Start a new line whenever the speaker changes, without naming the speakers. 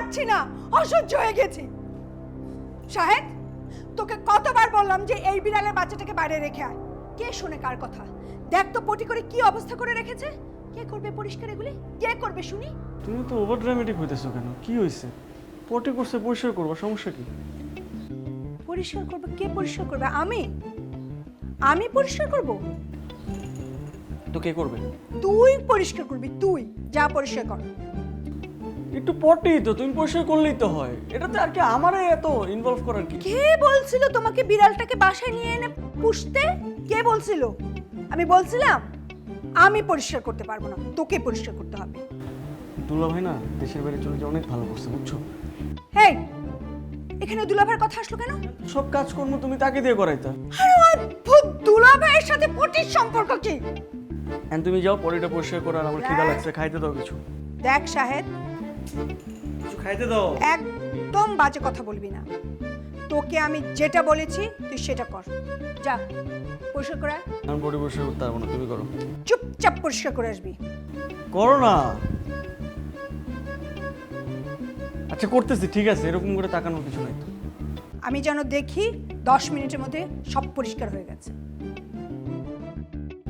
পারছি না, অসহ্য হয়ে গেছি। শাহেদ, তোকে কতবার বললাম যে এই বিড়ালের বাচ্চাটাকে বাইরে রেখে আয়, কে শোনে কার কথা? দেখ তো পটি করে কি অবস্থা করে রেখেছে। কে করবে পরিষ্কার এগুলি? কে করবে শুনি?
তুমি তো ওভার ড্রামেটিক হইতেছো কেন? কি হয়েছে? পটি করছে, পরিষ্কার করবো, সমস্যা কি?
পরিষ্কার করবে? কে পরিষ্কার করবে? আমি পরিষ্কার করব?
তো কে করবে?
তুই পরিষ্কার করবি, তুই যা পরিষ্কার কর।
একটু পটি তো তুমি পরিষ্কার করলেই তো হয়, এটাতে আর কি আমারে এত ইনভলভ করার কি?
কে বলছিল তোমাকে বিড়ালটাকে বাসায় নিয়ে এনে পুষতে? কে বলছিল? আমি বলছিলাম আমি পরিষ্কার করতে পারবো না, তোকে পরিষ্কার করতে হবে।
দুলা ভাই না দেশের বাইরে চলে যাওয়া অনেক ভালো করছে, বুঝছো?
হেই, এখানে দুলাভাইয়ের কথা আসলো কেন?
সব কাজকর্ম তুমি তাকে দিয়ে করাইতা।
আরে অদ্ভুত, দুলাভাইয়ের সাথে পটির সম্পর্ক কি?
এন্ড তুমি যাও পটিটা পরিষ্কার করো, আর আমার খিদা লাগছে, খাইতে দাও কিছু।
দেখ শাহেদ,
কিছু খাইতে দাও।
একদম বাজে কথা বলবি না। তোকে আমি যেটা বলেছি তুই সেটা কর। যা পরিষ্কার করে আয়।
আমি পটি পরিষ্কার করতে পারবো না, তুমি করো।
চুপচাপ পরিষ্কার করে আসবি।
করো না। আচ্ছা করতেছি, ঠিক আছে, এরকম করে তাকানোর কিছু নাই তো।
আমি যেন দেখি 10 মিনিটের মধ্যে সব পরিষ্কার হয়ে গেছে।